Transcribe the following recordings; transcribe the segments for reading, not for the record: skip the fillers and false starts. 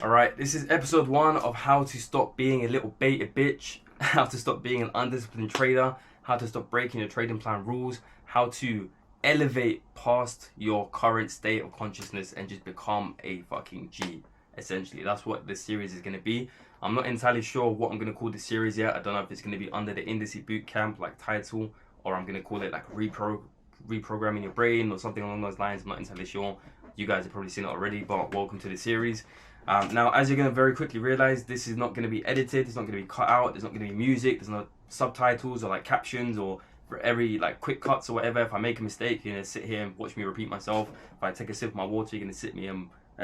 Alright, this is episode 1 of how to stop being a little beta bitch, how to stop being an undisciplined trader, how to stop breaking your trading plan rules, how to elevate past your current state of consciousness and just become a fucking G. Essentially, that's what this series is going to be. I'm not entirely sure what I'm going to call this series yet. I don't know if it's going to be under the Industry Bootcamp like title, or I'm going to call it like reprogramming your brain or something along those lines. I'm not entirely sure. You guys have probably seen it already, but welcome to the series. Now, as you're going to very quickly realize, this is not going to be edited. It's not going to be cut out. There's not going to be music. There's no subtitles or like captions or for every like quick cuts or whatever. If I make a mistake, you're going to sit here and watch me repeat myself. If I take a sip of my water, you're going to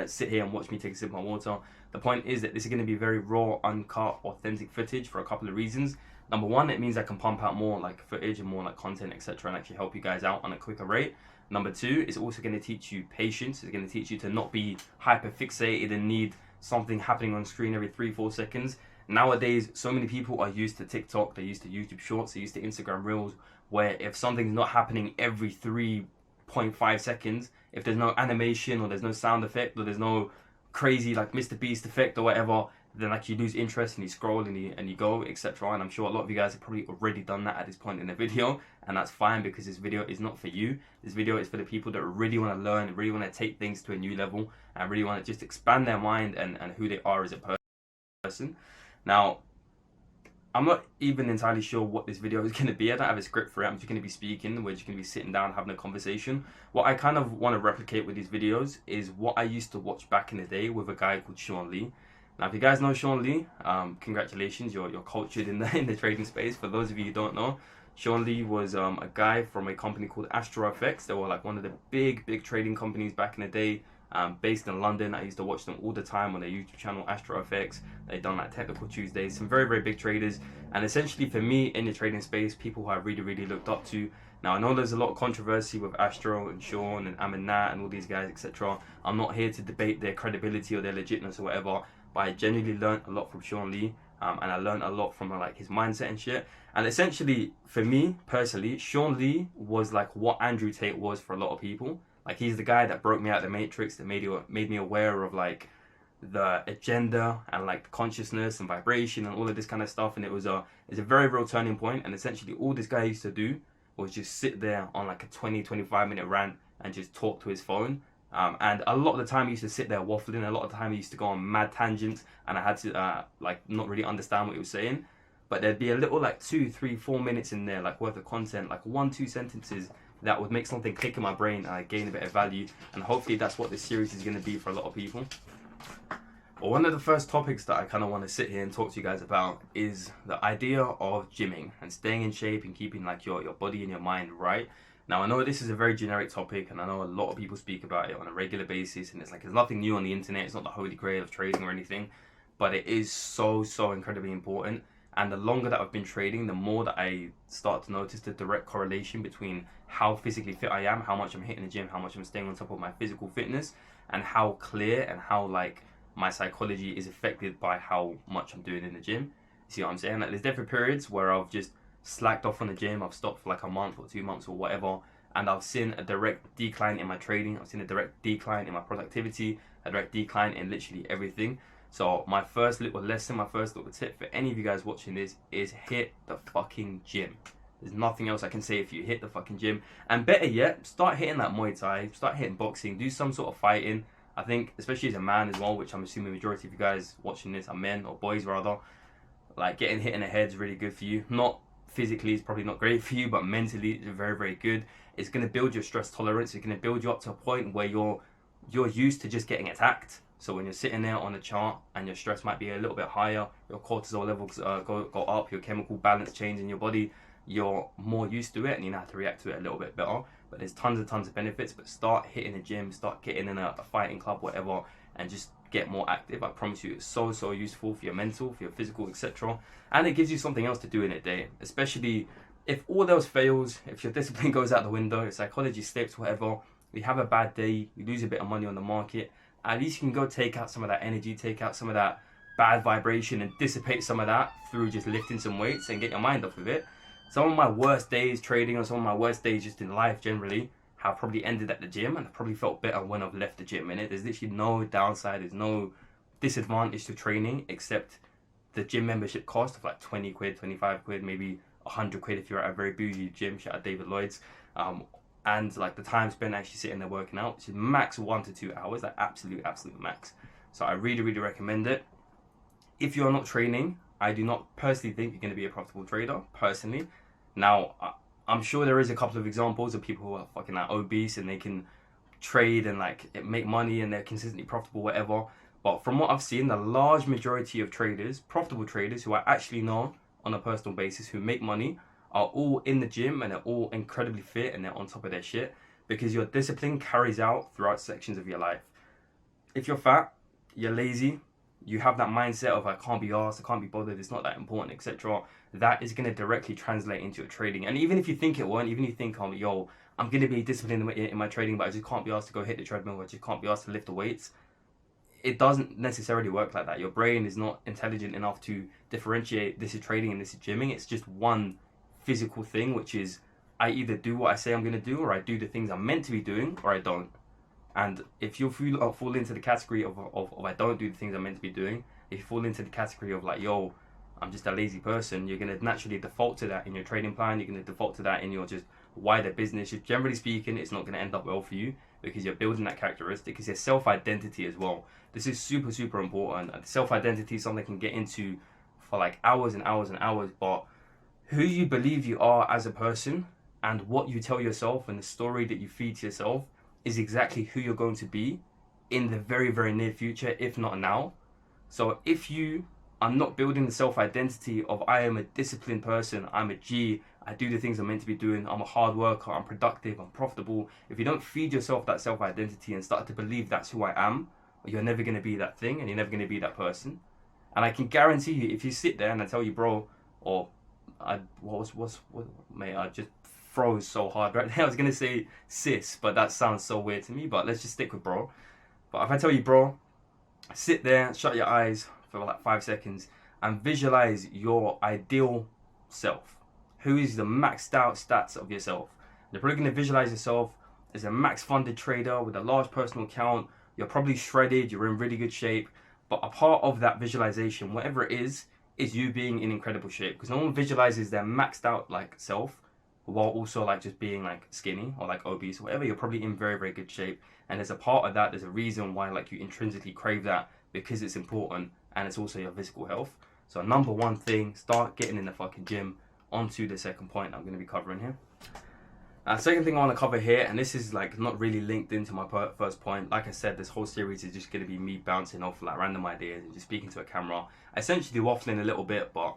sit here and watch me take a sip of my water. The point is that this is going to be very raw, uncut, authentic footage for a couple of reasons. Number one, it means I can pump out more like footage and more like content, etc., and actually help you guys out on a quicker rate. Number two, it's also going to teach you patience. It's going to teach you to not be hyper fixated and need something happening on screen every 3-4 seconds. Nowadays, so many people are used to TikTok, they're used to YouTube Shorts, they're used to Instagram Reels, where if something's not happening every 3.5 seconds, if there's no animation or there's no sound effect or there's no crazy like Mr. Beast effect or whatever, then like you lose interest and you scroll and you go, etc. And I'm sure a lot of you guys have probably already done that at this point in the video, and that's fine because this video is not for you. This video is for the people that really want to learn, really want to take things to a new level, and really want to just expand their mind and who they are as a person. Now, I'm not even entirely sure what this video is going to be. I don't have a script for it. I'm just going to be speaking. We're just going to be sitting down having a conversation. What I kind of want to replicate with these videos is what I used to watch back in the day with a guy called Sean Lee. Now, if you guys know Sean Lee, congratulations, you're cultured in the trading space. For those of you who don't know, Sean Lee was a guy from a company called Astro FX. They were like one of the big trading companies back in the day, based in London. I used to watch them all the time on their YouTube channel, Astro FX. They've done like Technical Tuesdays, some very big traders. And essentially for me in the trading space, people who I really looked up to. Now, I know there's a lot of controversy with Astro and Sean and Aminat and all these guys, etc. I'm not here to debate their credibility or their legitimacy or whatever, but I genuinely learned a lot from Sean Lee, and I learned a lot from like his mindset and shit. And essentially, for me personally, Sean Lee was like what Andrew Tate was for a lot of people. Like, he's the guy that broke me out of the matrix, that made me aware of like the agenda and like the consciousness and vibration and all of this kind of stuff. And it's a very real turning point. And essentially, all this guy used to do was just sit there on like a 20-25 minute rant and just talk to his phone. And a lot of the time he used to sit there waffling. A lot of the time he used to go on mad tangents, and I had to like not really understand what he was saying. But there'd be a little like 2, 3, 4 minutes in there like worth of content, like 1-2 sentences that would make something click in my brain and I gain a bit of value. And hopefully that's what this series is going to be for a lot of people. Well, one of the first topics that I kind of want to sit here and talk to you guys about is the idea of gymming and staying in shape and keeping like your body and your mind right. Now, I know this is a very generic topic, and I know a lot of people speak about it on a regular basis, and it's like there's nothing new on the internet. It's not the holy grail of trading or anything, but it is so incredibly important. And the longer that I've been trading, the more that I start to notice the direct correlation between how physically fit I am, how much I'm hitting the gym, how much I'm staying on top of my physical fitness, and how clear and how like my psychology is affected by how much I'm doing in the gym. You see what I'm saying? Like, there's different periods where I've just slacked off on the gym. I've stopped for like a month or 2 months or whatever, and I've seen a direct decline in my trading. I've seen a direct decline in my productivity, a direct decline in literally everything. So my first little lesson, my first little tip for any of you guys watching this is hit the fucking gym. There's nothing else I can say if you hit the fucking gym. And better yet, start hitting that Muay Thai, start hitting boxing, do some sort of fighting. I think, especially as a man as well, which I'm assuming the majority of you guys watching this are men, or boys rather, like getting hit in the head is really good for you. Not physically, it's probably not great for you, but mentally it's very good. It's going to build your stress tolerance. It's going to build you up to a point where you're used to just getting attacked. So when you're sitting there on the chart and your stress might be a little bit higher, your cortisol levels go up, your chemical balance change in your body, you're more used to it and you know how to react to it a little bit better. But there's tons of benefits. But start hitting the gym, start getting in a fighting club, whatever, and just get more active. I promise you, it's so useful for your mental, for your physical, etc. And it gives you something else to do in a day, especially if all else fails, if your discipline goes out the window, your psychology slips, whatever, you have a bad day, you lose a bit of money on the market, at least you can go take out some of that energy, take out some of that bad vibration and dissipate some of that through just lifting some weights and get your mind off of it. Some of my worst days trading, or some of my worst days just in life generally, have probably ended at the gym, and I've probably felt better when I've left the gym. In it, there's literally no downside. There's no disadvantage to training except the gym membership cost of like 20 quid, 25 quid, maybe 100 quid if you're at a very bougie gym. Shout out David Lloyd's. And like the time spent actually sitting there working out, which is max 1 to 2 hours, like absolute max. So I really recommend it. If you're not training, I do not personally think you're going to be a profitable trader, personally. Now, I'm sure there is a couple of examples of people who are fucking like obese and they can trade and like make money and they're consistently profitable, whatever. But from what I've seen, the large majority of traders, profitable traders who I actually know on a personal basis who make money, are all in the gym and they're all incredibly fit and they're on top of their shit, because your discipline carries out throughout sections of your life. If you're fat, you're lazy, you have that mindset of I can't be asked, I can't be bothered, it's not that important, etc. That is going to directly translate into your trading. And even if you think it won't, even if you think, oh, yo, I'm going to be disciplined in my trading, but I just can't be asked to go hit the treadmill, I just can't be asked to lift the weights, it doesn't necessarily work like that. Your brain is not intelligent enough to differentiate this is trading and this is gymming. It's just one physical thing, which is I either do what I say I'm going to do, or I do the things I'm meant to be doing, or I don't. And if you fall into the category of I don't do the things I'm meant to be doing, if you fall into the category of like, yo, I'm just a lazy person, you're going to naturally default to that in your trading plan. You're going to default to that in your just wider business. Just generally speaking, it's not going to end up well for you, because you're building that characteristic. It's your self-identity as well. This is super important. Self-identity is something I can get into for like hours and hours and hours, but who you believe you are as a person and what you tell yourself and the story that you feed to yourself is exactly who you're going to be in the very near future, if not now. So if you are not building the self-identity of I am a disciplined person, I'm a G, I do the things I'm meant to be doing, I'm a hard worker, I'm productive, I'm profitable. If you don't feed yourself that self-identity and start to believe that's who I am, you're never going to be that thing and you're never going to be that person. And I can guarantee you, if you sit there and I tell you, bro, or mate, I just froze so hard right there. I was going to say sis, but that sounds so weird to me, but let's just stick with bro. But if I tell you, bro, sit there, shut your eyes for like 5 seconds and visualize your ideal self. Who is the maxed out stats of yourself? You're probably going to visualize yourself as a max funded trader with a large personal account. You're probably shredded, you're in really good shape, but a part of that visualization, whatever it is you being in incredible shape, because no one visualizes their maxed out like self while also like just being like skinny or like obese or whatever. You're probably in very good shape, and there's a part of that, there's a reason why like you intrinsically crave that, because it's important and it's also your physical health. So number one thing, start getting in the fucking gym. On to the second point I'm going to be covering here. Second thing I want to cover here, and this is like not really linked into my first point. Like I said, this whole series is just going to be me bouncing off like random ideas and just speaking to a camera, essentially waffling a little bit, but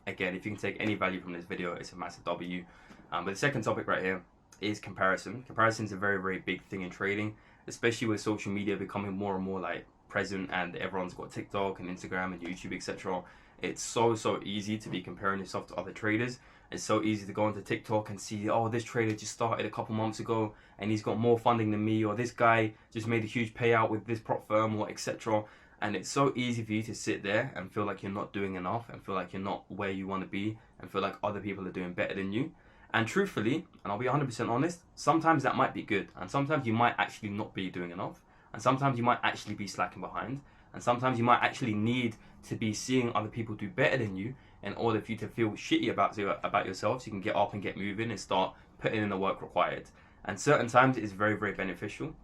again, if you can take any value from this video, it's a massive W. But the second topic right here is comparison. Comparison is a very big thing in trading, especially with social media becoming more and more like present, and everyone's got TikTok and Instagram and YouTube, etc. It's so easy to be comparing yourself to other traders. It's so easy to go onto TikTok and see, oh, this trader just started a couple months ago and he's got more funding than me, or this guy just made a huge payout with this prop firm, or etc. And it's so easy for you to sit there and feel like you're not doing enough, and feel like you're not where you want to be, and feel like other people are doing better than you. And truthfully, and I'll be 100% honest, sometimes that might be good, and sometimes you might actually not be doing enough, and sometimes you might actually be slacking behind, and sometimes you might actually need to be seeing other people do better than you in order for you to feel shitty about yourself, so you can get up and get moving and start putting in the work required. And certain times it is very beneficial.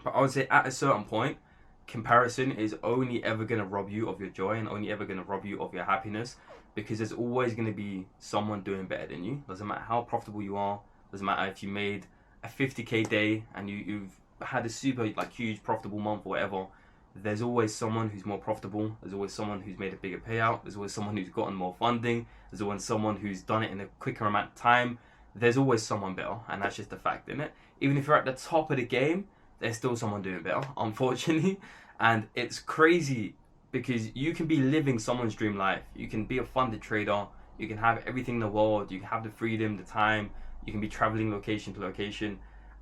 But I would say at a certain point, comparison is only ever going to rob you of your joy and only ever going to rob you of your happiness, because there's always going to be someone doing better than you. Doesn't matter how profitable you are, doesn't matter if you made a 50k day and you've had a super like huge profitable month or whatever. There's always someone who's more profitable, there's always someone who's made a bigger payout, there's always someone who's gotten more funding, there's always someone who's done it in a quicker amount of time. There's always someone better, and that's just a fact, isn't it? Even if you're at the top of the game, there's still someone doing better, unfortunately. And it's crazy because you can be living someone's dream life. You can be a funded trader, you can have everything in the world, you can have the freedom, the time, you can be traveling location to location,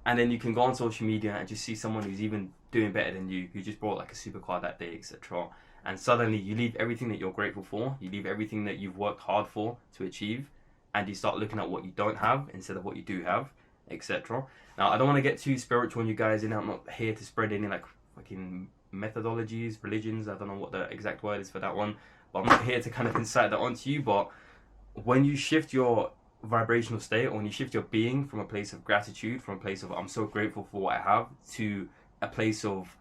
and then you can go on social media and just see someone who's even doing better than you, who just bought like a supercar that day, etc. And suddenly you leave everything that you're grateful for, you leave everything that you've worked hard for to achieve, and you start looking at what you don't have instead of what you do have, etc. Now, I don't want to get too spiritual on you guys, and I'm not here to spread any like fucking methodologies, religions. I don't know what the exact word is for that one, but I'm not here to kind of incite that onto you. But when you shift your vibrational state, or when you shift your being from a place of gratitude, from a place of I'm so grateful for what I have, to a place of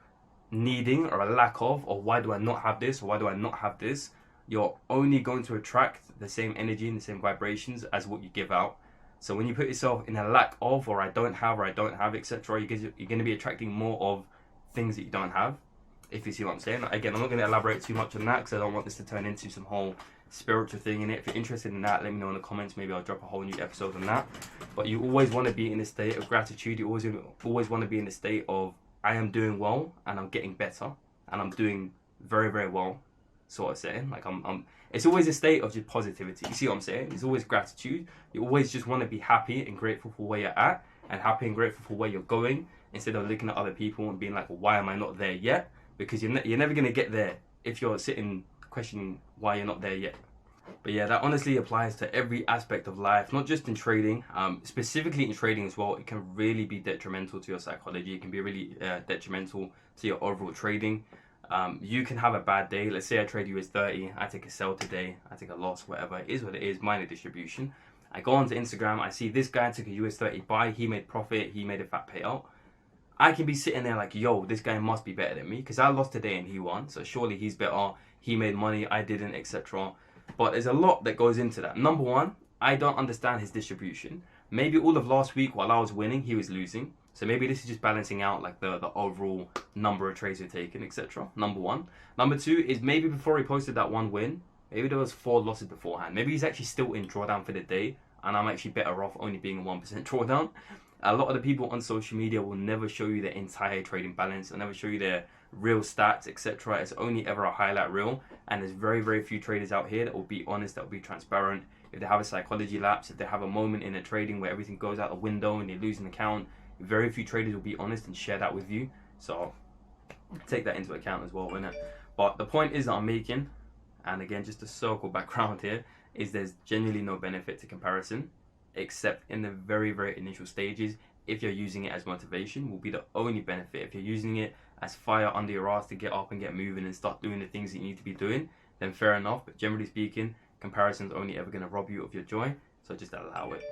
needing or a lack of, or why do I not have this, or why do I not have this, you're only going to attract the same energy and the same vibrations as what you give out. So when you put yourself in a lack of, or I don't have, etc., you're going to be attracting more of things that you don't have, if you see what I'm saying. Again, I'm not going to elaborate too much on that because I don't want this to turn into some whole spiritual thing in it. If you're interested in that, let me know in the comments. Maybe I'll drop a whole new episode on that. But you always want to be in a state of gratitude. You always want to be in a state of I am doing well and I'm getting better and I'm doing very, very well, sort of saying. Like I'm it's always a state of just positivity. You see what I'm saying? It's always gratitude. You always just want to be happy and grateful for where you're at, and happy and grateful for where you're going, instead of looking at other people and being like, well, why am I not there yet? Because you're never going to get there if you're sitting questioning why you're not there yet. But yeah, that honestly applies to every aspect of life, not just in trading. Specifically in trading as well, it can really be detrimental to your psychology. It can be really detrimental to your overall trading. You can have a bad day. Let's say I trade US30, I take a sell today, I take a loss, whatever. It is what it is, minor distribution. I go onto Instagram, I see this guy took a US30 buy, he made profit, he made a fat payout. I can be sitting there like, yo, this guy must be better than me because I lost today and he won. So surely he's better, he made money, I didn't, etc. But there's a lot that goes into that. Number one, I don't understand his distribution. Maybe all of last week while I was winning, he was losing. So maybe this is just balancing out like the overall number of trades we've taken, etc. Number one. Number two is maybe before he posted that one win, maybe there was 4 losses beforehand. Maybe he's actually still in drawdown for the day and I'm actually better off only being a 1% drawdown. A lot of the people on social media will never show you their entire trading balance. They'll never show you their real stats, etc. It's only ever a highlight reel. And there's very, very few traders out here that will be honest, that will be transparent. If they have a psychology lapse, if they have a moment in a trading where everything goes out the window and they lose an account, very few traders will be honest and share that with you. So take that into account as well, innit? But the point is that I'm making, and again, just to circle back around here, is there's genuinely no benefit to comparison, except in the very, very initial stages. If you're using it as motivation, will be the only benefit. If you're using it as fire under your ass to get up and get moving and start doing the things that you need to be doing, then fair enough. But generally speaking, comparison's only ever going to rob you of your joy, so just allow it.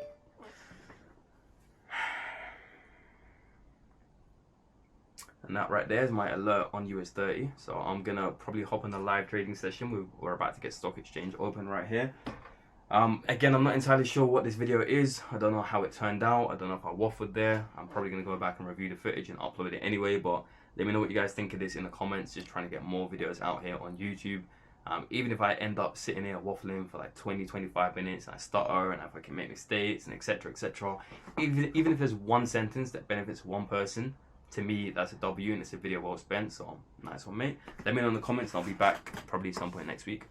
And that right there is my alert on US30. So I'm going to probably hop on the live trading session. We're about to get stock exchange open right here. Again, I'm not entirely sure what this video is. I don't know how it turned out. I don't know if I waffled there. I'm probably going to go back and review the footage and upload it anyway. But let me know what you guys think of this in the comments. Just trying to get more videos out here on YouTube. Even if I end up sitting here waffling for like 20-25 minutes and I stutter and if I can make mistakes and etc, even if there's one sentence that benefits one person, to me that's a W and it's a video well spent. So nice one, mate. Let me know in the comments and I'll be back probably some point next week.